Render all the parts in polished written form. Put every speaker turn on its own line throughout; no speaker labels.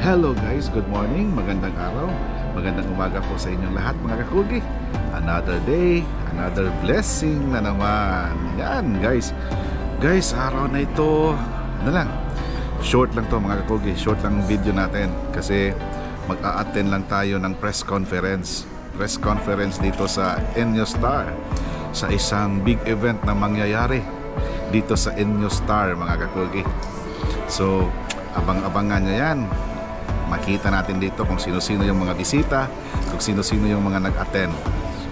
Hello guys, good morning, magandang araw, magandang umaga po sa inyong lahat mga kakugi. Another day, another blessing na naman. Yan guys, araw na ito, ano lang, short lang to mga kakugi, short lang video natin. Kasi mag-a-attend lang tayo ng press conference dito sa EnyoStar, sa isang big event na mangyayari dito sa EnyoStar mga kakugi. So abang-abangan nyo yan. Makita natin dito kung sino-sino yung mga bisita, kung sino-sino yung mga nag-attend.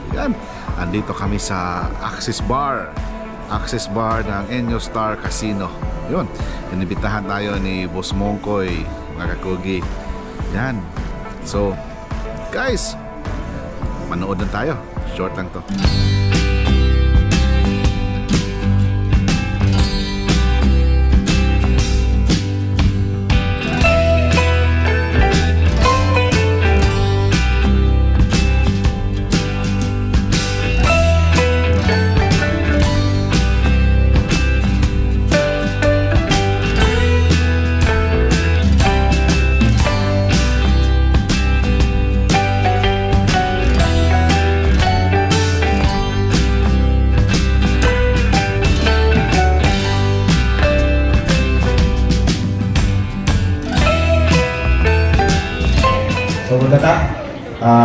So, yan, andito kami sa Access Bar ng EnyoStar Casino. Yun, inibitahan tayo ni Boss Mongkoy mga kakugi. Yan, so guys, manood na tayo, short lang to.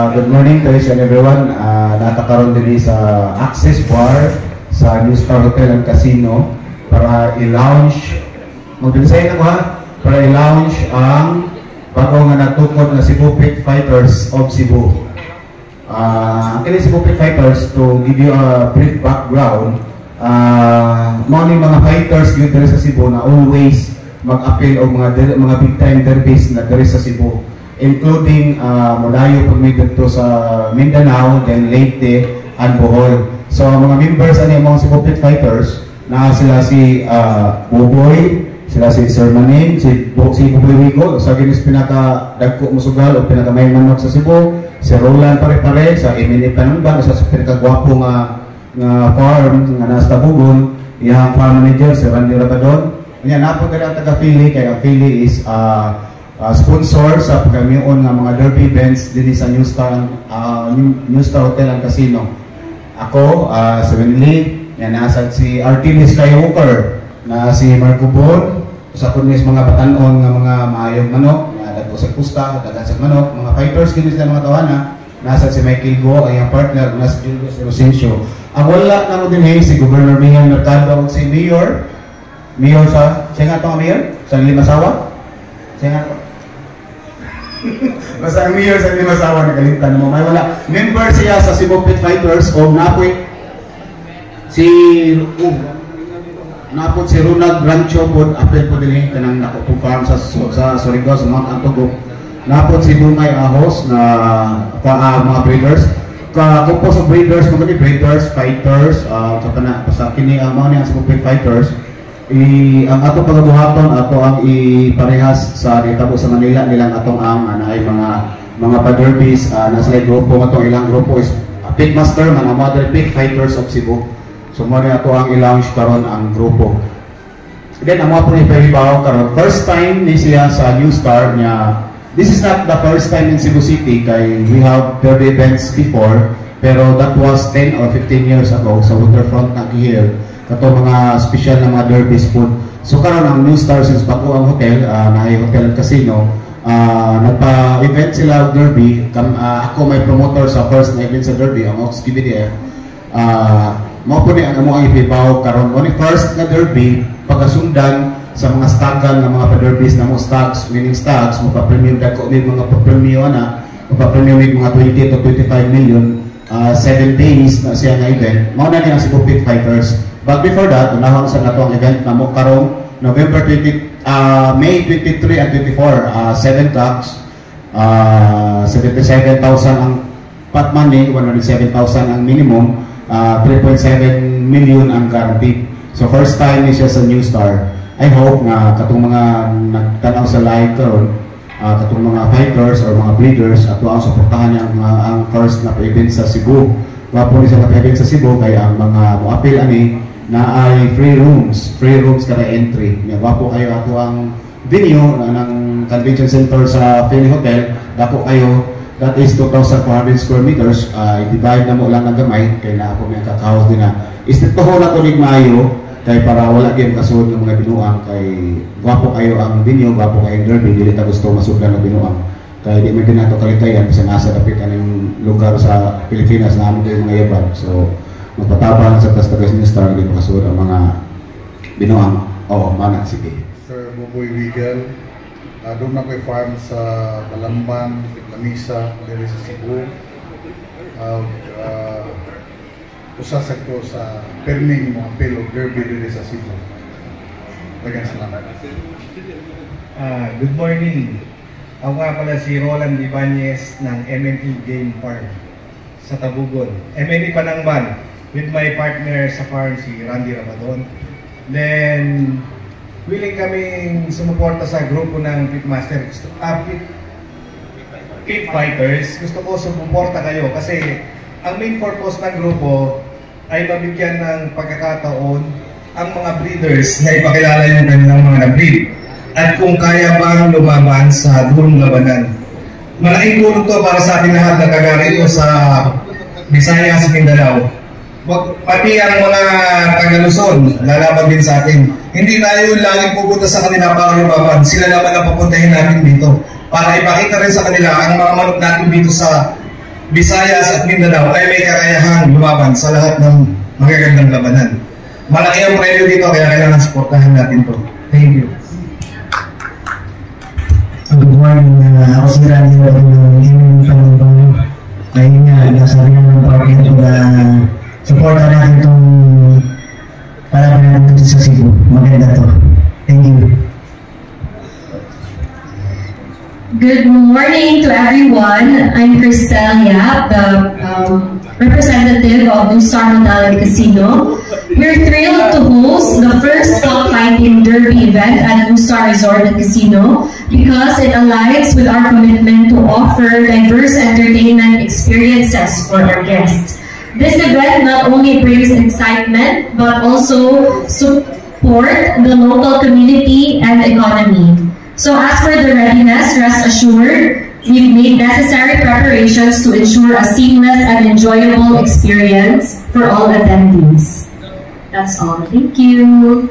Good morning to each and everyone. Natakaroon din sa Access Bar sa EnyoStar Hotel and Casino para i-launch, mag-design ako ha, para i-launch ang bago nga natukod na Cebu Pit Fighters of Cebu. Ang kini Cebu Pit Fighters, to give you a brief background, mga fighters dito sa Cebu na always mag-appeal o mga big time derbies na dito sa Cebu, including Modayo pagmidot to sa Mindanao, then Leyte and Bohol. So mga members ani mga Cebu Pit Fighters na sila si Buboy, sila si Sir Manin, si Buboy Wigo, sa ginis pinaka dagko musugal o pinaka may manok sa Cebu, si Roland pare-pare sa MNA Panumban, sa pinaka gwapo nga farm nga nasa Tabugon, iyang farm manager si Randy Rabadon. Nya napo diri ang taga-Philly, kay ang Philly is sponsor sa pagkamiyon ng mga derby events din sa EnyoStar Hotel and Casino. Ako, si Winley, nasad si Artemis Skywalker, na si Marco Bon, sa kunis mga batanon ng mga maayong manok, dagko sa pusta, dagan sa manok, mga fighters kinis na mga tawana, nasad si Michael Go, ay ang partner, na si Julius Rosencio. Ang wala na mo din si Governor Mihan Mercado, si Mayor sa, siya nga ito ang Mayor? Sa Limasawa? Siya nga ito? Basta ang mayor sa Limasawa nakalimutan mo. May wala. Member siya sa Cebu Pit Fighters o napot si Ronald Rancho pod apel po din kanang nako farm sa Surigao sa Mount Antogo. Napot si Bumay Ahos na mga breeders. Kapos sa breeders, mga breeders, fighters, sa kini ang mga Cebu Pit Fighters. Ang ato pagabuhaton ato ang iparehas sa ditabo sa Manila nilang atong ang ay mga pa-derbies na sila grupo atong ilang grupo is Pitmaster man ang Mother Pit Fighters of Cebu. So mo ato ang i-launch karon ang grupo. Then ang mga punipahibaw karon first time ni siya sa EnyoStar niya. This is not the first time in Cebu City, kay we have derby events before, pero that was 10 or 15 years ago sa Waterfront Nagihill. Kato mga special na mga derbies po. So karon ang EnyoStar since bago ang hotel, na hotel at casino, nagpa-event sila derby. Ako may promoter sa first na event sa derby, ang Ox KBDF. Mao po ni ang among ipibaw karon on first na derby pagasundan sa mga staggan ng mga pa-derbies na mga stags, winning stags, magpa-premium dako may mga pa-premium magpa-premium may mga 20 to 25 million, 7 days na siya nga event. Mao na ni ang Cebu Pit Fighters. But before that, unahon sa natong event na mo karong May 23 and 24, 7 trucks, 77,000 ang pot money, 107,000 ang minimum, 3.7 million ang guaranteed. So first time ni siya sa EnyoStar. I hope na katong mga nagtanaw sa live karon, katong mga fighters or mga breeders, ato ang suportahan niya ang first na event sa Cebu. Wapo ni sa event sa Cebu, kaya ang mga muapil ani na ay free rooms kada entry. Wapo kayo ako ang venue ng convention center sa Philly Hotel. Dako kayo, that is 2,400 square meters. I-divide na mo lang ng gamay, kaya na ako may kakaos din na. Istitoho na ko rin maayo, kaya para wala kayong kasunod ng mga binuang, kay gwapo kayo ang venue, gwapo kayo ang derby, hindi ta gusto masublan ng binuang. Kaya di man din nato kalitayan, kasi nasa dapit ng lugar sa Pilipinas na among mga yaban. So, magpatabang sa tagas ni Star, hindi makasunod ang mga binuang. Mana, sige.
Sir Buboy Wigel, doon na ko'y farm sa Balamban, Lamisa, diri sa Cebu. Usa sa ko sa perming mga apelo derby diri sa Cebu. Daghang salamat.
Good morning. Ako nga pala si Roland Ibanez ng MNE Game Farm sa Tabugon. MNE Panangban with my partner sa farm si Randy Rabadon. Then, willing kaming sumuporta sa grupo ng Pitmaster. Pit Fighters. Gusto ko sumuporta kayo kasi ang main purpose ng grupo ay mabigyan ng pagkakataon ang mga breeders na ipakilala yung kanilang mga na-breed at kung kaya bang lumaban sa durong labanan. Malaking tulong to para sa ating lahat na taga-rito sa Visayas, Mindanao. Pati ang mga taga-Luzon, lalaban din sa atin. Hindi tayo laging pupunta sa kanila para lumaban. Sila naman ang papuntahin natin dito. Para ipakita rin sa kanila ang mga manok natin dito sa Visayas at Mindanao ay may kakayahan lumaban sa lahat ng magagandang labanan. Malaki ang premyo dito kaya kailangan supportahan natin to. Thank you.
Good morning. Ako si Randy ng Iming Panibang. Ayun nga, nasa rin ng party ito na supporta natin itong palabanan natin sa Cebu. Maganda to. Thank you.
Good morning to everyone. I'm Cristel Yap, the representative of New Star Hotel and Casino. We're thrilled to host the first cockfighting derby event at New Star Resort and Casino because it aligns with our commitment to offer diverse entertainment experiences for our guests. This event not only brings excitement but also support the local community and economy. So as for the readiness, rest assured, we've made necessary preparations to ensure a seamless and enjoyable experience for all attendees. That's all. Thank you.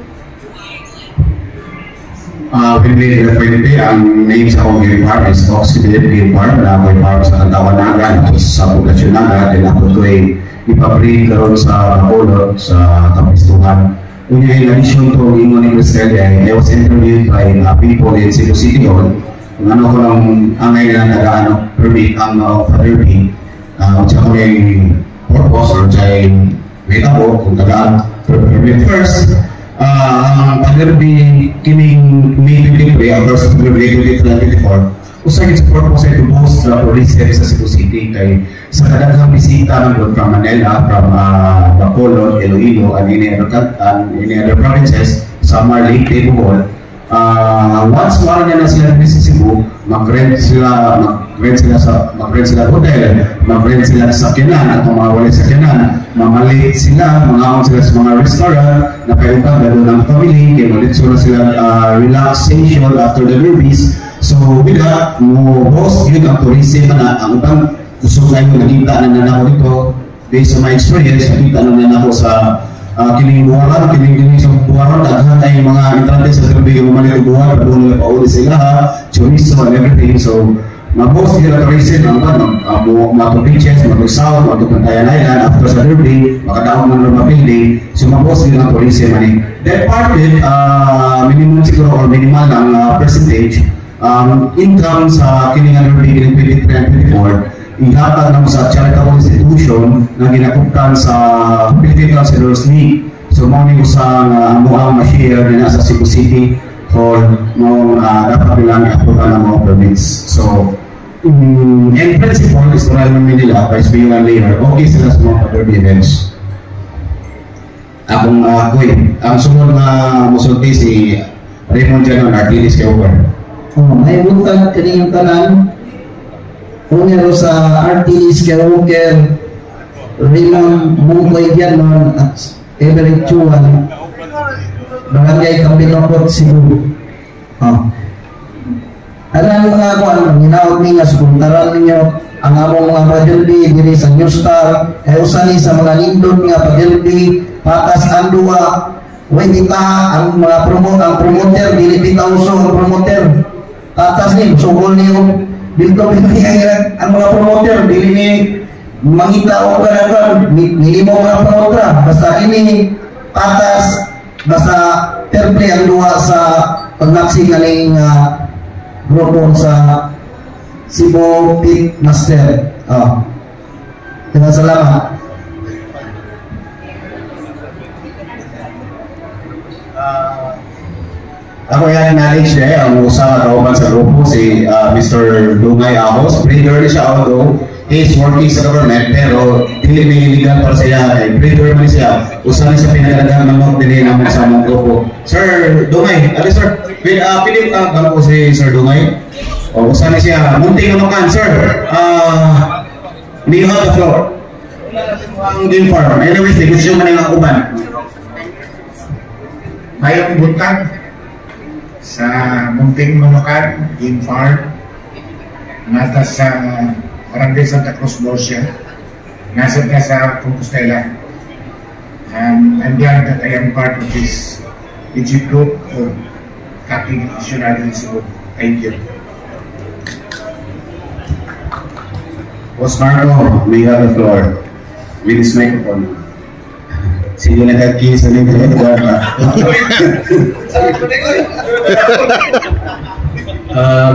Pinili referente ang name sa akong game farm is Oxidate Game Farm na may farm sa Tawanagan sa poblasyon na din ako ito ay ipabreed karoon sa Bacolod sa Kapistuhan. Unya in addition to ingon ni Cristel, I was interviewed by people in Cebu City Hall. Kung ano ko lang angay na nag-ano permit ang derby at sa kuling purpose or sa metabo kung tagaan permit first. Ang pag-derby kining May 23 ang first February 2024 usay its purpose ay to boost the tourism sa Cebu City kay sa kadaghang bisita ng from Manila, from Bacolod, Iloilo, and any other provinces, some are late day Bohol. Once mara na sila sa Cebu, mag-rent sila sa hotel, mag-rent sila sa sakyanan at mga wala sakyanan, mamalit sila, mga sila sa mga restaurant, napayutang gano'n ng family, kaya malitso na sila relaxation after the derbies. So, with that, mo host yun ang tourism na ang utang gusto kayo nakita na nanako dito based on my experience, nakita na nanako sa kining buwaran, kining sa buwaran, daghan tayong mga entrante sa derby yung mamalit ang buwaran, doon nila pauli sila, chorizo and everything. So, mag-host nila tourism, mag-beaches, mag-south, mag-Pantayan Island, after sa derby, makadaong ng Roma building, so mag-host nila tourism. That part din, minimum siguro or minimal ang percentage, income sa kiningan derby kining 2023 and 2024, ihatag na mo sa charitable institution na ginakuptan sa Philippine Councilors League. So, morning usang amuang ma-share din sa Cebu City Hall mo dapat bilang i-approve ng mga permits. So, in principle, is to run Manila, vice being one layer, okay sila sa mga derby events. Akong ang sunod na musulti si Raymond Janon, Artilis Keuper.
May buntag kaniyang tanan. Unero sa Artilis Keuper, Raymond Mungkoy Janon at Everett Chuan, Barangay Kapitopot, Cebu. Alam mga kuan, ginaot niya supuntaran ninyo ang among mga padirdi diri sa New Star, kay usa ni sa mga nindot nga padirdi patas ang duwa. Way kita ang mga promoter dili bitaw uso ang promoter. Patas ni sugol niyo dito ang mga promoter dili ni mangita o kanakan nili mo mga promoter basta ini patas basta fair play ang duwa sa paglaksi kaning grupo sa Cebu Pit Master. Salamat.
Ako yan knowledge niya, ang usa kauban sa grupo si Mr. Dungay Ahos. Breeder siya, although he is working sa government, pero hindi may illegal para siya. Breeder man siya. Usa na sa pinagandang manok din naman sa among grupo. Sir Dungay, sir, piling ko si Sir Dungay. O, usa na siya. Munting manokan, sir. You have the floor. Ang game farm. Anyways, gusto mo na yung uban.
Mayong buntag sa Munting Manukan, Game Farm, nasa sa Barangay Santa Cruz, Borsia, nasa ka sa Compostela. I'm glad that I am part of this Egypt group of Catholic Missionaries in Cebu. Thank you.
Boss Marco, may have the floor. With this microphone. Sige na kaki sa nito.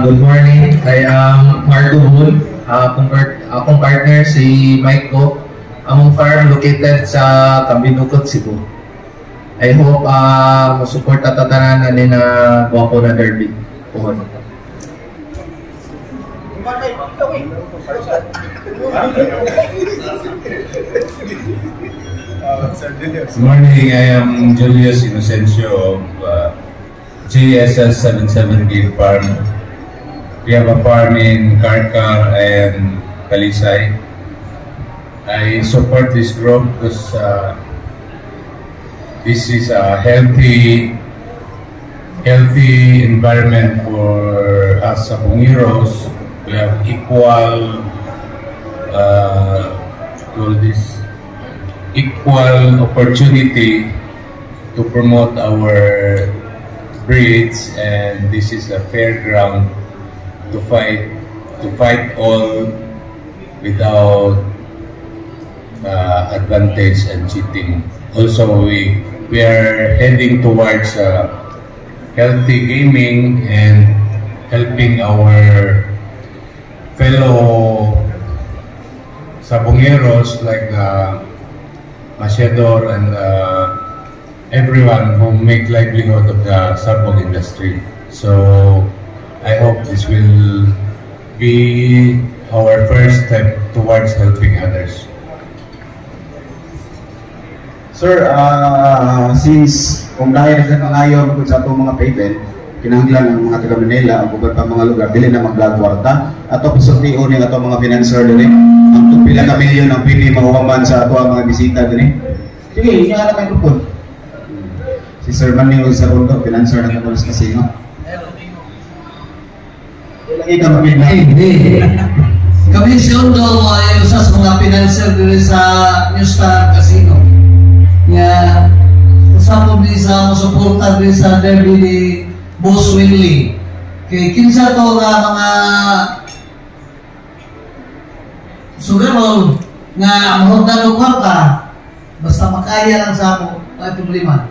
Good morning. I am Marco Bull. Akong partner si Mike ko. Among farm located sa Tambinukot, Cebu. I hope masupport at tatanan ni na guwapo na derby. Puhon.
Good morning, I am Julius Inocencio of JSS 77 Game Farm. We have a farm in Karkar and Kalisay. I support this group because this is a healthy environment for us Sabongeros. We have equal opportunity to promote our breeds, and this is a fair ground to fight all without advantage and cheating. Also, we are heading towards healthy gaming and helping our fellow Sabongeros like Masyador and everyone who make livelihood of the sabong industry. So I hope this will be our first step towards helping others.
Sir, since kung dahil nagkakangayon sa itong mga payment, kinahanglan ng mga taga Manila, ang bugat pa mga lugar, dili na mag-kwarta, ato pasultiun ng ato mga financer din ang pila ka milyon ang pili mahuwaman sa ato ang mga bisita din. Sige, inyo na may grupon. Si Sir Manning sa Rondo, financer ng Capital Casino. Lagi ka mag-ina.
Kami si Rondo ay usas mga financer din sa New Star Casino. Nga, usapon din sa musuporta din sa derby ni Boss Winley. Kaya kinsa to nga mga sugarol nga mahundan o kwarta basta makaya lang sa ako ay problema.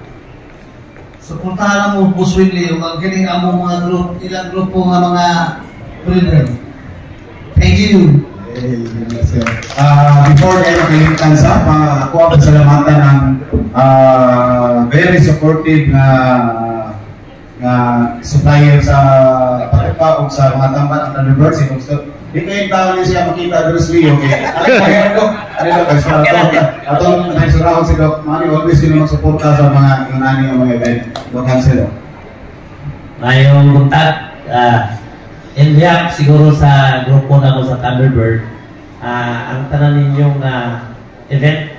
Suportahan mo Boss Winley o kining among mga ilang grupo nga mga breeder. Thank you.
Before kayo makalimutan sa ako ang pasalamatan ng very supportive na supplier sa pagpapaog sa mga tambat at Thunderbirds. Di kayo tao niyo siya makita Bruce Lee, okay? Atong naisuraw si Doc Manny, always yun magsuporta sa mga inunani ng mga event. Doc Hansel.
Mayong buntag, in behalf siguro sa grupo na ko sa Thunderbird, ang tanan ninyong event,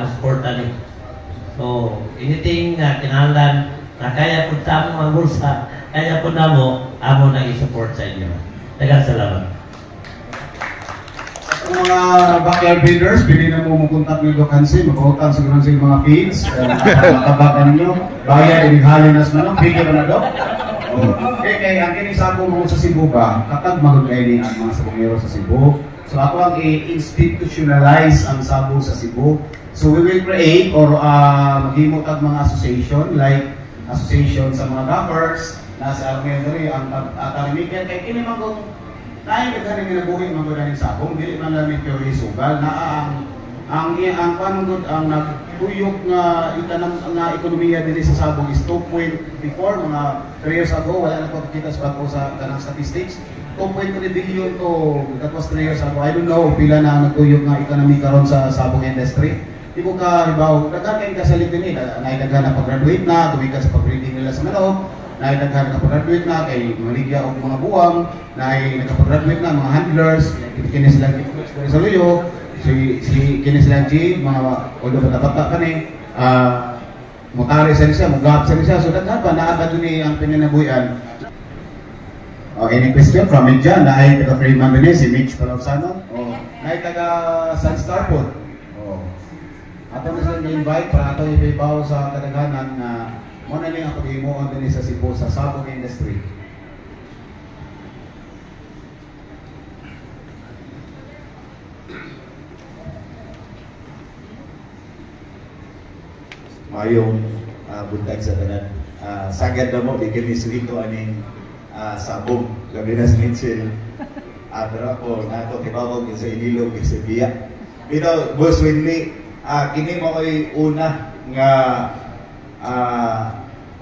masuporta niyo. So, anything kinahanglan na kaya po sa mga bulsa, Kaya po amo nang i-support sa inyo. Daghang salamat.
Sa mga backyard builders, pili na mo makontak ng Dokansi, makautang siguro sa mga feeds, makabakan ninyo, bayan, halinas na lang, bigyan na daw. Okay, ang kinisabo mo sa Cebu ba, katag magagay ang mga sabongero sa Cebu. So ako ang i-institutionalize ang sabo sa Cebu. So we will create or maghimot ang mga association, like association sa mga gaffers, nasa elementary, ang tarimikan, kay kinimang nahin naghaning ginabuhin mga gananing sabong, dili man lang yung teori sugal, na ang panunod, ang nagtuyok nga itanang nga ekonomiya dili sa sabong is 2.4, mga 3 years ago, wala na po kita sa bago sa kanang statistics, 2.3 billion to, that was 3 years ago. I don't know, pila na nagtuyok nga ekonomi karon sa sabong industry. Di ko ka, ibaw, daghan kayo kasalit din naidaghan na pag-graduate na, tumikas sa pag-reading nila sa manok, naidaghan na pag-graduate na, kay maligya o mga buwang, nakapag-graduate na, mga handlers, kinis lang sa luyo, si kinis lang mga, although bata-bata ka ni, mutari sa siya, mugap sa siya, so daghan pa, naagad ni ang pinanabuyan. Any question from Medjan, na ay taga-Freeman din si Mitch Palausano, na ay taga-Sunstar po. Ato na sila na-invite para ato ibabaw sa kadaghanan na muna niya ang pag-imuon din sa Cebu sa sabong industry.
Mayong buntag sa tanan. Sagad na mo, bigyan ni Suito aning sabong. Gabi na si Mitchell. Pero ako, nato kibawag sa Ililog, sa Biya. Pero, Boss Winley, kini mo ko'y una nga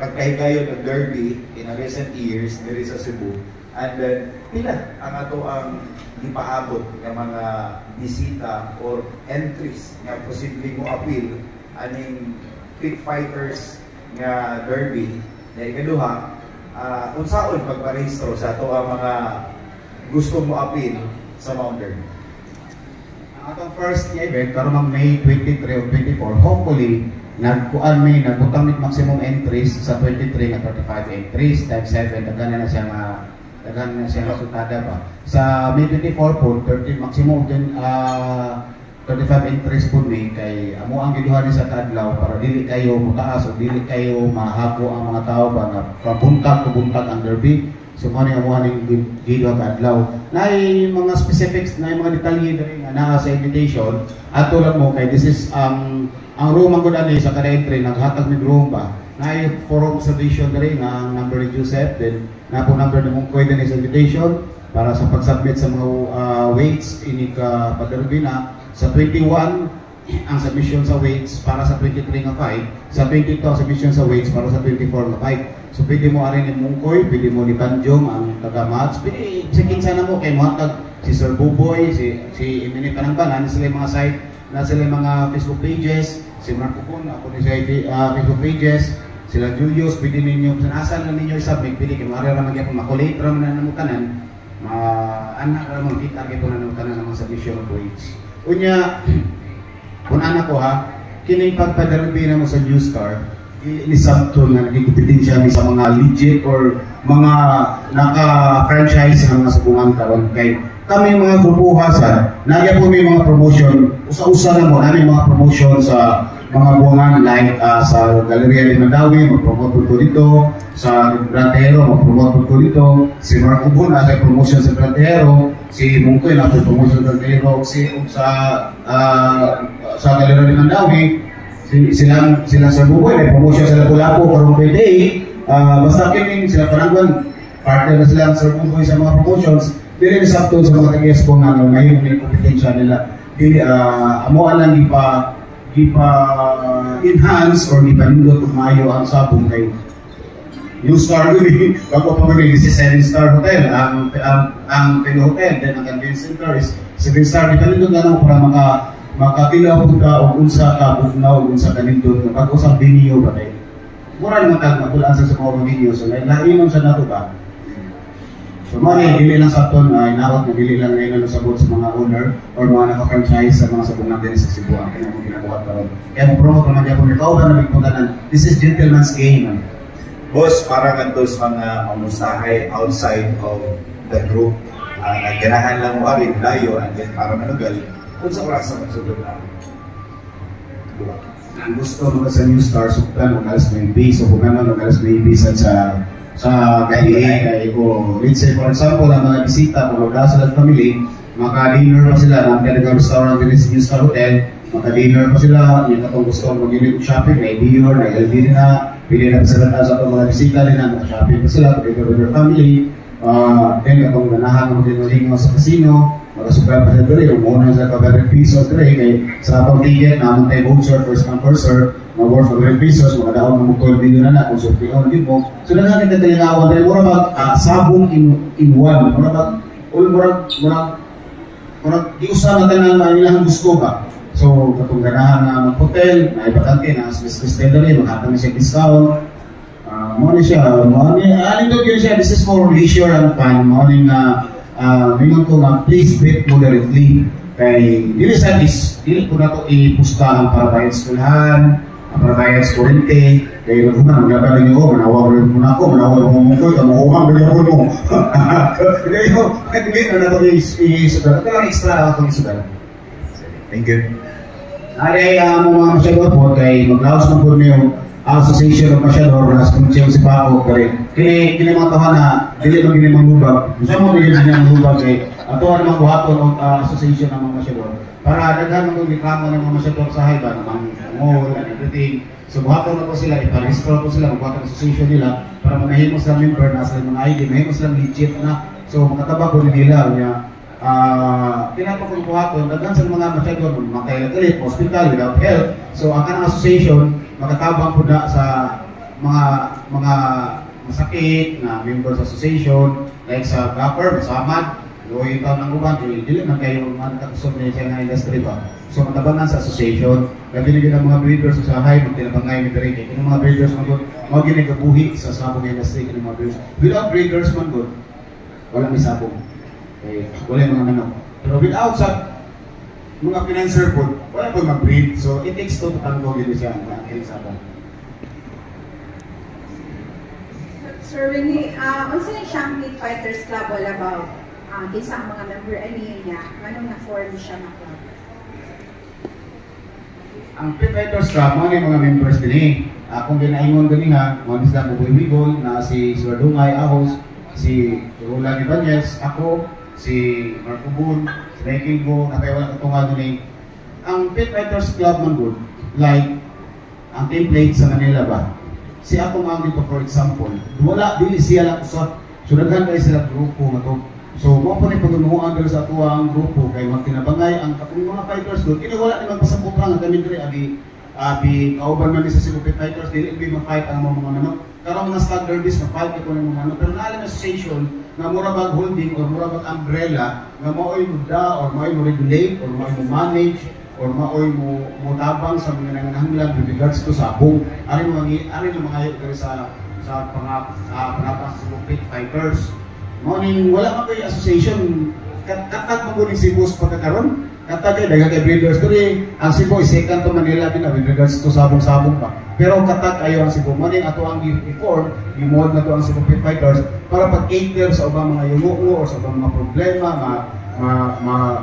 pagkahigayon ng derby in a recent years diri sa Cebu. And then, pila ang ato ang ipaabot ng mga bisita or entries nga posibleng mo appeal aning Pit Fighters nga derby na ikaduha, unsaon pagparehistro sa ato ang mga gusto mo appeal sa Mount Derby.
Atong first event, karon ang May 23 o 24, hopefully, nagbutang maximum entries sa 23 na 35 entries, type 7, daghan na siya resultada ba. Sa May 24 po, 30 maximum din 35 entries po ni kay amo ang giduhan ni sa Tadlaw para dili kayo mutaas o dili kayo mahako ang mga tao ba na pabuntag ang derby. So mo ni amo ang giduhan Tadlaw. Nay mga specifics, nay mga detalye diri nga naa sa invitation. Ato lang mo kay this is ang room ang gud ani sa kada entry naghatag mig room ba. Nay for observation diri nga number ni Joseph then na po number ni Mungkoy din sa invitation para sa pag-submit sa mga weights ini ka paderby na. Sa 21, ang submission sa weights para sa 23 nga 5. Sa 22, ang submission sa weights para sa 24 nga 5. So, pwede mo arin ni Mungkoy, pwede mo ni Banjong, ang taga-Mats. Pwede, sa kinsa na mo, kay Muhatag, si Sir Buboy, si Eminit Panangbanan, sila mga site, na sila mga Facebook pages, si Marco Kun, ako ni sa Facebook pages, sila Julius, pwede ninyo, saan na ninyo i-submit, pwede kayo mararaman kayo, makulate raman na namutanan, anak raman, kita kayo na namutanan ng mga submission of weights. Unya, kung anak ko ha, kining pagpadarbi na mo sa news car, inisabto na nagigupitensya sa mga legit or mga naka-franchise ng mga sabungan karon kay kami mga bubuhasan, nagya po may mga promotion, usa-usa na mo, namin mga promotion sa mga buwangan like sa Galeria de Mandawi, mag-promote po dito, sa Brantero, mag-promote po dito, si Marco Bun, nasa promotion sa Brantero, si Mungkoy, nasa promotion sa Brantero, sa Galeria de Mandawi, sila sa Buboy, may promotion sa Lapu-Lapu, karong per day, basta kining sila Panangban, partner na sila sa Buboy sa mga promotions, dili sakto sa mga tagias po nga ngayon may kompetensya nila. Amuan lang enhance or ipanindot kung maayo ang sabong kay yung star yun bago pa rin si 7-star hotel ang Pino Hotel then ang convention center is 7-star ipanindot na lang para makatilaw po ka o unsa ka bugnaw o unsa ka nindot pag usang video ba tayo mura naman tag matulaan sa mga video so nainom sa nato ba. So mga dili lang sa aton ay nawat na dili lang ngayon sabot sa mga owner or mga naka-franchise sa mga sabungan din sa Cebu ang kinamong ginagawa karon. Kaya mo promote naman niya kung ikaw ba na bigpuntanan. This is gentleman's game.
Boss, para kanto sa mga mamusahay outside of the group, ganahan lang mo rin, layo, and then para manugal, kung sa oras na magsugod na.
Gusto mo sa New Star, suktan, mag-alas may base, o kung naman mag-alas may base sa kailangan kay ko. Let's say, for example, ang mga bisita, kung mag-alas sila family, maka-dinner pa sila, maka-restaurant din sa New Star Hotel, maka-dinner pa sila, yung katong gusto mag-unit shopping, may Dior, may LV na, pili na sila sa itong mga bisita rin na maka-shopping pa sila, together with their family. Then, katong ganahan mo din sa casino, makasukal pa sila rin, yung muna sa $100 rin, kay sa atong ticket, naman tayo voucher, first come, first serve, mag-worth $100, makadaon ng mukul video na kung supion din mo. So, nagkakit na tayo nga, dahil mura ba, sabong in one, mura ba, mura, iusa na tayo na nilang gusto ba? So, katong ganahan na mag-hotel, na ibakante na Swiss rin, maghatang na siya discount. Muna siya, alin doon yun siya, this is for leisure and fun. Muna na, mingon ko nga, please breathe moderately. Kay, dili sa dili ko na ito ipusta ang parabayad skulahan, ang parabayad skurente. Kaya naghuman, maglaban rin ako, manawag rin muna ako, manawag mo mo ko, kamuhumang rin ako mo. Kaya yun, hindi na ito isudan. Ito lang extra ako isudan. Thank you. Ari, mga masyador po, kay maglaos ng po niyo, Association of Masyador, nas kunsiyong si Paco, kaya mga tahan na, dili mang ginimang lubag. Gusto mo dili ginimang lubag, kay ato ang mga buhaton ng Association ng mga Masyador. Para daghan ng reklamo ng mga Masyador sa Haiba, ng mga mall and everything. So buhaton na po sila, iparestore po sila, magbuhaton ang association nila, para manahimos lang member, nasa mga ID, mahimos lang legit na. So makataba po nila, niya, pinapakong buhaton, daghan sa mga Masyador, makailat-ilit, hospital, without health. So ang kanang association, makatabang po na sa mga masakit na members association, like sa Gapper, sa Amad, Luhay ikaw ng uban, dili man kayo magkakusog na siya ng industry ba. So matabangan sa association, gabi ang mga breeders sa high, magtinabangay ni Derek. Kaya mga breeders man good, mga ginagabuhi sa sabong industry, kaya mga breeders. Without breeders man good, wala may sabong. Wala mga manok. Pero without sa mga financer po, wala po mag-breed. So it takes two to tango din siya ang sabong.
Sir Winnie, also yung Shampoo Fighters Club all about? Isang mga member niya, anong na-form siya na club?
Ang Pit Fighters Club, mga mga members din kung ginaingon din nga, mga sila Buboy Wigol, na si Sir Dungay Ahos, si Roland Ibanez, ako, si Marco Boon, si Reking Go, na kayo wala katungan din. Ang Pit Fighters Club man good, like, ang template sa Manila ba? Si ako nga dito, for example, wala, dili siya lang usap. So, naghan kayo sila grupo nga to. So, mo po na pagmuhaan dito sa tuwang grupo, kay magtinabangay ang katong mga fighters doon. Kaya wala na magpasabot lang, kami dito, abi, kauban man sa Silupit Fighters, dili ma-fight ang mga manok. Karong mga stag derbies, ma-fight ko ng mga manok. Pero naalam association, na murabag holding, or murabag umbrella, na maoy mo da, or maoy mo regulate, or maoy mo manage, or maoy mo tabang sa mga nanganahanglan with regards to sabong. Ari mo mga ayok sa pangapas sa Silupit Fighters. Morning, wala man kayo association. Katag mo kuning Cebu sa pagkakaroon. Katag kayo, dagang kay breeders. Pero ang Cebu is second to Manila din with regards to sabong-sabong pa. Pero katag kayo ang Cebu. Morning, ato ang before, i-mold na to ang Cebu Pit Fighters para pag-cater sa ubang mga yungo o sa ubang mga problema,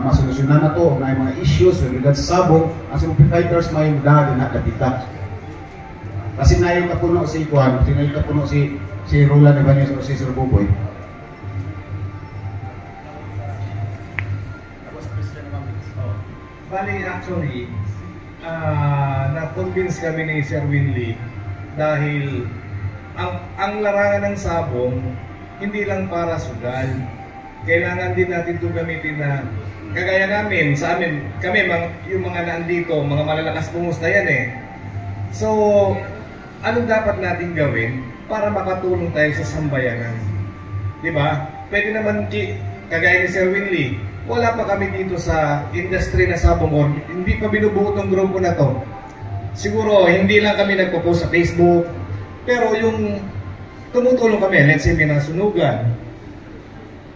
masolusyonan na to, o may mga issues with regards sa sabong. Ang Cebu Pit Fighters may muda din na kapita. Kasi na yung kapuno si Juan, na yung kapuno si Roland Ibanez o si Sir Buboy.
Bali, actually, na-convince kami ni Sir Winley dahil ang larangan ng sabong hindi lang para sugal. Kailangan din natin ito gamitin na kagaya namin, sa amin, kami, yung mga nandito, mga malalakas pumusta yan eh. So, anong dapat natin gawin para makatulong tayo sa sambayanan? Diba? Pwede naman, kagaya ni Sir Winley, wala pa kami dito sa industry na sabong, hindi pa binubuo ng grupo na to. Siguro, hindi lang kami nagpo-post sa Facebook, pero yung tumutulong kami, let's say may nasunugan,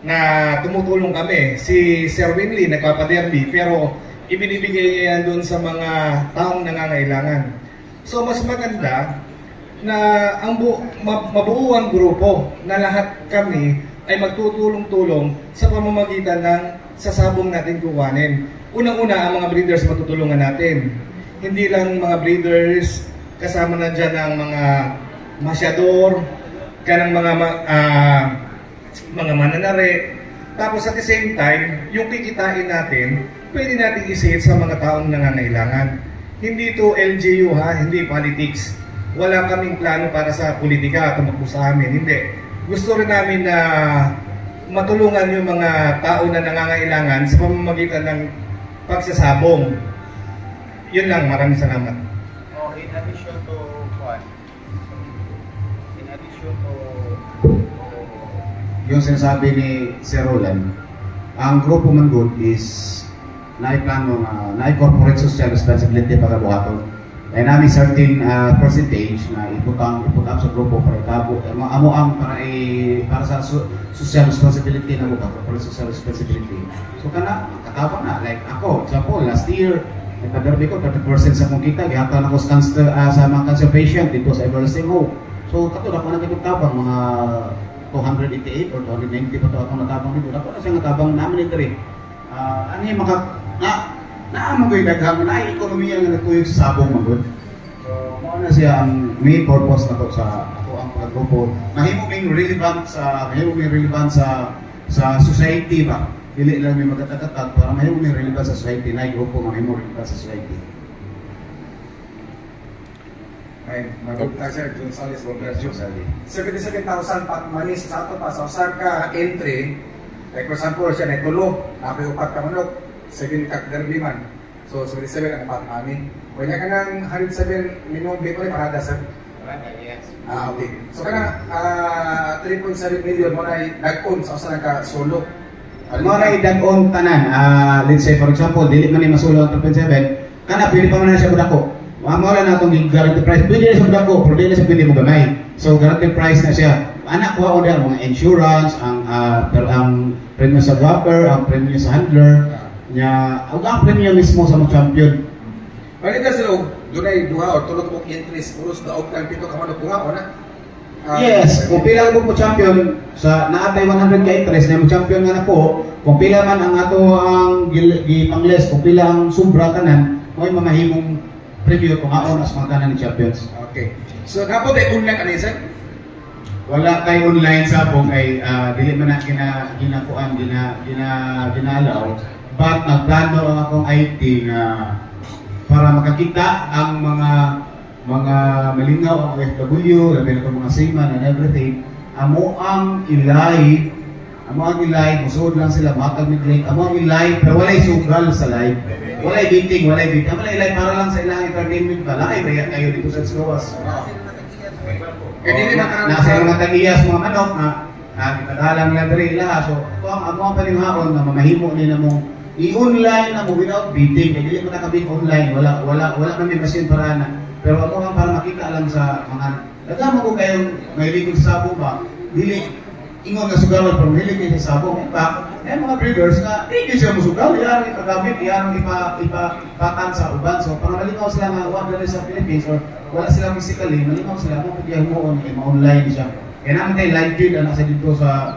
na tumutulong kami, si Sir Winley nagpapaderby, pero ibinibigay niya yan doon sa mga taong nangangailangan. So, mas maganda na ang mabuo ang grupo na lahat kami ay magtutulong-tulong sa pamamagitan ng sasabong natin kukuhanin. Unang-una, ang mga breeders matutulungan natin. Hindi lang mga breeders, kasama na dyan ang mga masyador, kanang mga mananare. Tapos at the same time, yung kikitain natin, pwede natin isihit sa mga taong nangangailangan. Hindi to LGU ha, hindi politics. Wala kaming plano para sa politika, tumakbo sa amin, hindi. Gusto rin namin na matulungan yung mga tao na nangangailangan sa pamamagitan ng pagsasabong. Yun lang, maraming salamat.
In addition to what? In addition to
yung sinasabi ni Sir Roland, ang Grupo Manggod is naiplano na corporate social responsibility para buhaton. Kaya namin certain percentage na iput up sa grupo para itabo. Amo ang para sa social responsibility na buka, corporate social responsibility. So kana, katabang na. Like ako, example, last year, nagpaderby ko, 30% sa kong kita, gihatan ako sa mga cancer patient dito sa Everlasting Hope. So katulad ako nagkitabang mga 288 or 290 pa ito akong natabang dito. Ako na siya natabang namin ito rin. Ano yung naamoy daghang na ekonomiya nga nagtuyog sa sabong magod. So, mao na siya ang main purpose na to sa ako ang pagrupo. Mahimong relevant sa society ba. Dili lang may magkatatatag para mahimong relevant sa society na grupo mahimong relevant sa society.
Ay, maganda sir, Gonzales Boglasio. 77,000 pat manis sa ato pa sa usar ka entry. Like for example, siya na tulo, upat ka manok, 7 kak derby man. So, 77 ang pat mami. Kaya ka ng 107 minimum bit ulit parada sir? Yes. Okay. So, ka na 3.7 million mo na nag-on sa usaran ka solo.
Mo na dag-on tanan. Let's say for example, dili man ni masulo ang 3.7, kana pili pa man na siya budako. Mo na natong guarantee price. Pili na sa budako, pero dili na sa pili mo gamay. So, guarantee price na siya. Anak ko ako mga insurance, ang premium sa dropper, ang premium sa handler, ang premium mismo sa mga champion.
Malita sila, dunay duha o tulog mong entries, puros daog ng pito ka manok bunga o na?
Yes, kung pila mo po champion, sa naatay 100 ka interest na mo champion nga na po, kung pila man ang ato ang gipangles, kung pila ang sobra kanan, may mamahimong preview kung ako na sa mga kanan ni champions.
Okay. So, dapat ay online ka sir?
Wala kay online sa akong ay dili man na ginalaw, but nagplano ang akong IT nga para makakita ang mga malingaw ang OFW, labi na mga seaman and everything. Amo ang i-live, musod lang sila, matag mid-link, amo ang i-live, pero walay sugal sa live. Walay biting, walay live para lang sa ilang entertainment pa. Live kaya kayo dito sa Slowas. Nasa mga tag-iyas mga manok na kitadalang lang diri ila. So, ang mga paninghaon na mamahimo nila mo i-online na mo without bidding. Kaya dili mo nakabig online. Wala kami machine para na. Pero ako nga para makita lang sa mga nagama ko kayong may likod sa sabo ba. Dili ingon na sugawan pero dili kayo sa sabo. In fact, mga breeders na hindi siya musugal. Yan ikagamit, yan ipapatan sa uban. So, parang malinaw sila nga wag na sa Philippines or wala sila physically, malinaw sila kung pagyahin mo ma-online siya. Kaya naman tayo live feed na nasa dito sa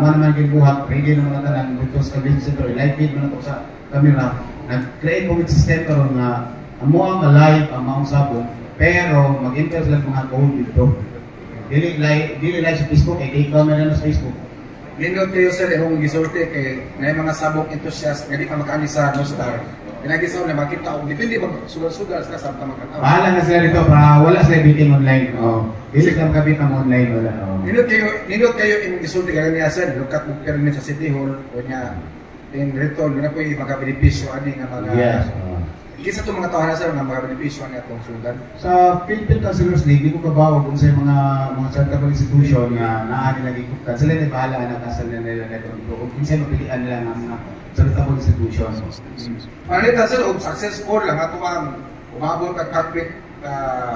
mga naman kinubuhat, ready na mga tanan dito sa Cabin Center, live feed mo na ito sa camera. Nag-create COVID system karon na amo ang live ang mga sabong, pero mag-enter sila mga code dito. Dili live sa Facebook, kay camera na sa Facebook.
Nindot kayo sir, yung gisorte kay may mga sabong enthusiast nga di ka makaani sa No-Star. Pinagisaw na makita o depende mag sugal-sugal sila sa makatawa.
Bahala na sila dito para wala sila biting online. Dili sila makabit ang online wala.
Nindot kayo yung gisorte kaya niya sir, lukat mo permit sa City Hall o niya in return na po yung mga benepisyo ani nga mga
yes.
Kisa itong mga tawanan sir nga mga benepisyo ani atong sudan.
Sa Philippine Councilors League, di ko kabawag kung sa mga charitable institution nga naa nila gikutan. Sila na bahala na kasal na nila na ito. Kung kinsa mapilian nila ng mga charitable institution.
Panalita sir, successful lang ato ang umabot kag carpet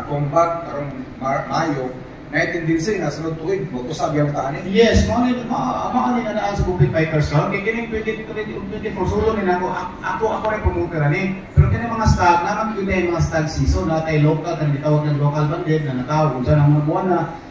combat karong Mayo. Naintindihan na sunod tuig mo to sabi ang taan ni.
Yes, maani na naan sa Complete Fighters Club. Kaya kining 20 for solo ni nako ako rin promoter ani. Pero
yung mga stag, naman yun yung mga stag season, na tayo local, na bitawag ng local bandit, na natawag, kung saan ang mga buwan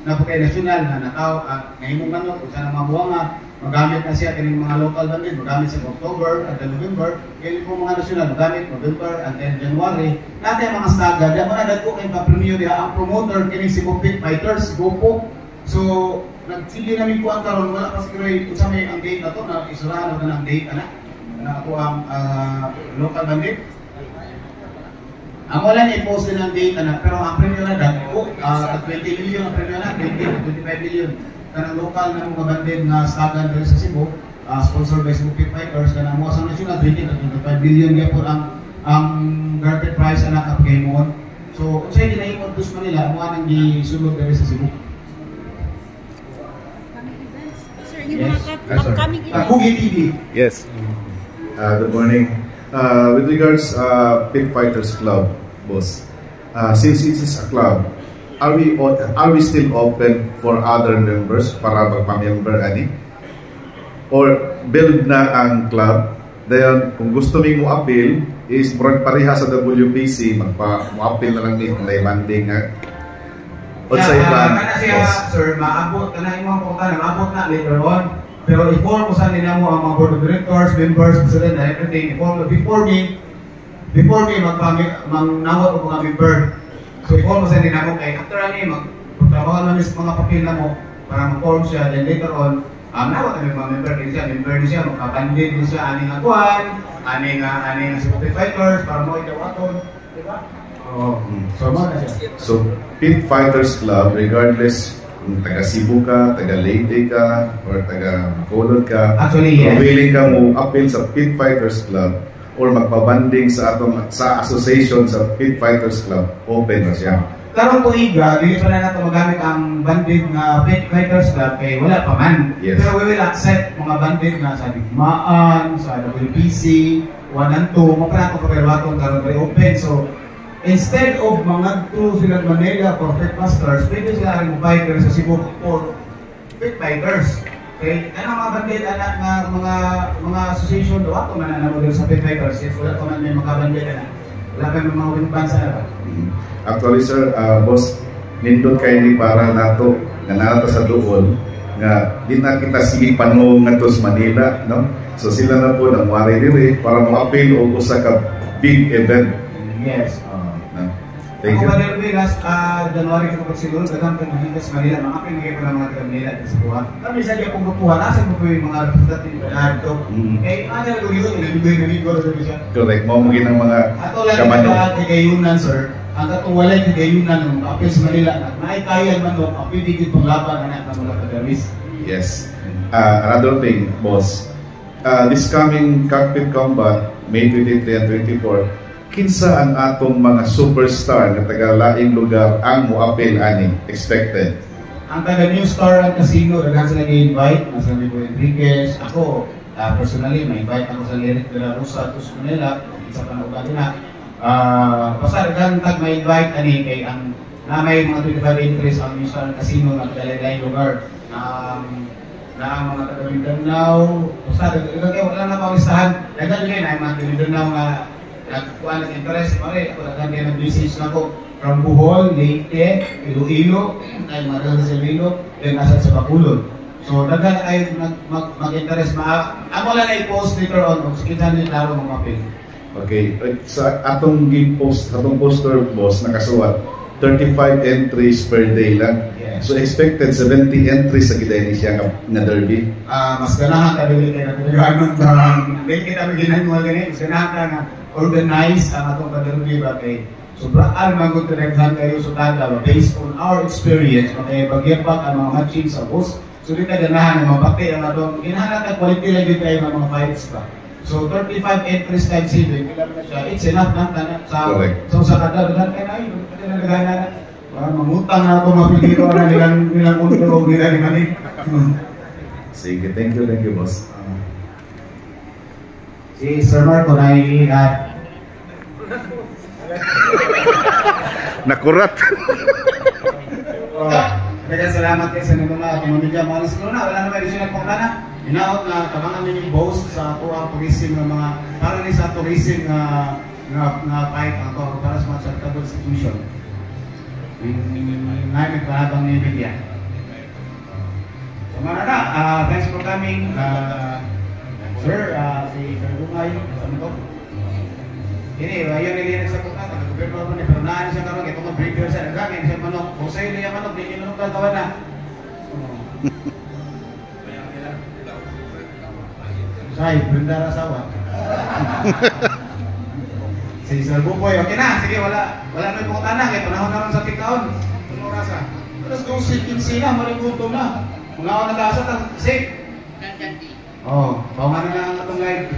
na pagkay nasyonal, na natawag, ngayon mong manok, kung saan ang mga buwan magamit na siya kining mga local bandit, magamit sa October, until November, ngayon po mga nasyonal, magamit November, until January, natin yung mga stag, dahil mo na dagko kayong pa-premio niya, ang promoter, kining si Pit Fighters, GoPo, so, nag-sige namin po ang karon, wala pa siguro kung saan may ang date na to, na isurahan na ng date, na ako ang local bandit. Ang wala niya i-post din ang data na, pero ang premium na dagko, 20 million ang premium na, 20 to 25 million. Kanang local na mga bandit na stagan dito sa Cebu, sponsored by Cebu Pit Fighters, kanang mga sa national, 20 to 25 million niya po ang guaranteed price na nakapagay mo. So, kung sa'yo ginaimod dos Manila, mga nang gisulod dito sa Cebu.
Yes. Good morning. With regards Pit Fighters Club, boss, since it is a club, are we still open for other members para magpa-member ani? Or build na ang club? Dayon kung gusto ming mo-appeal is murag pareha sa WPC, mo-appeal na lang ni Monday nga. Unsay plan?
Kana siya, sir, maabot kana imong punta na maabot na later on. Pero i-form ko sa nila mo ang mga board of directors, members, president, and everything. Before me magnawat ko mga member. So i-form ko sa nila mo kay after ani magtrabaho namin sa mga papel na mo para mag-form siya. Then later on, nawat kami mga member din siya. Member din siya, magpapandid din siya aning akuan, aning si Pit Fighters para mo itawaton. Diba? So mo na siya.
So Pit Fighters Club, regardless kung taga Cebu ka, taga Leyte ka, or taga Bacolod ka,
actually, yes.
Kung willing ka mo appeal sa Pit Fighters Club or magpabanding sa association sa Pit Fighters Club, open na siya.
Karong tuiga, dili pa na nato magamit ang banding nga Pit Fighters Club kay wala pa man.
Yes.
Pero we will accept mga banding nga sa Digmaan, sa WPC, 1 and 2, mapanato pa pero aton karon very open. So instead of mga to sila Manila for Pit Masters, pwede sila rin fighters sa Cebu for Pit Fighters. Okay? Ano mga bandit, anak nga mga association do ato man na model sa Pit Fighters. Yes, wala ko man may mga bandit na. Wala pa may mga winbansa na ba?
Actually sir, boss, nindot kayo ni para nato nga nato sa duol nga di na kita sige panong nga to sa Manila, no? So sila na po nang wari diri para mo-appeal o usa ka big event.
Yes.
Thank you.
Ako ba Vegas, January ko pagsiguro, dagang pag-ibig sa Manila, mga pinigay ko ng mga Manila at sa buwan. Kami sa kaya kung bukuha, nasa mo po yung mga representative na ito. Eh, ano na lugiso, ilibigay ko sa siya.
Correct, mo mungkin ang mga
kamano. Ato lang kagayunan, sir. Ang katong walay kagayunan ng apil sa Manila, na naikayan man doon, apil digit pang laban, anak na mula kagamis.
Yes. Another thing, boss. This coming Cockpit Combat, May 23 and 24, kinsa ang atong mga superstar na taga-laing lugar ang mo-appeal ani expected?
Ang taga New Star ang Casino, dagan sila i-invite, nasa Libo Enriquez. Ako, personally, may invite ako sa Eric de la Rosa, Tus Manila, isa pa na ugali na. Basta dagan tag may invite ani kay ang na may mga 25 entries ang New Star Casino na taga-laing lugar. Na ang mga taga Mindanao, basta dagan wala na pawisahan. Dagan din ay mga Mindanao nga nagkuhan ng interest, pare, ako nagkaan kayo ng message na ko from Bohol, Leyte, Iloilo, ay marami sa Iloilo, then nasa sa Bacolod. So, nagkaan ay mag-interest. Ako lang ay post later on, kung sikitan nyo laro ng mapil.
Okay, sa atong game post, atong poster boss, nakasuwat, 35 entries per day lang.
Yes.
So, expected 70 entries sa giday ni siya nga derby.
Mas ganahan ka din kayo na dahil kita ginagawa ganyan, mas ganahan ka nga organize ang atong ka-derby ba kay sobraan mag-utrekhan kayo sa tada based on our experience, kaya bagyapak ang mga matching sa boss. So, di ka ganahan ng mapati ang atong ginahanap at quality lang din kayo ng mga fights ba. So, 35 entries times 7, it's enough na sa kada, dagan ka na yun, dagan na mangutang na ako mapilito na nilang untro o nilang mali.
Sige, thank you boss.
Si Sir Marco na iingat.
Nakurat.
Kaya salamat kayo sa mga pamamilya. Mga nasiguro na, wala naman rin pang kana. Inaot na tabangan ninyo boss sa tuwang tourism ng mga, para rin sa tourism
nga kahit ako para sa acceptable institution. Namin parabang ni media. So mga na, thanks for coming. Sir, si Sir Bungay, saan ito? Ini, ayun nilinis sa punta, nag-gobyerno pa ni pero naan siya karoon, ito mga breeder siya, nagagin siya manok, kung sa'yo niya manok, di niya manok tatawa na. Say, Brenda Rasawa. Si Sir Bukoy, okay na, sige, wala na yung tanang, eh, panahon na rin sa tiktaon. Ano rasa? Tapos kung si na, maligutom na. Mga ako nag-asa, safe. Oh, paungan na lang ang atong live.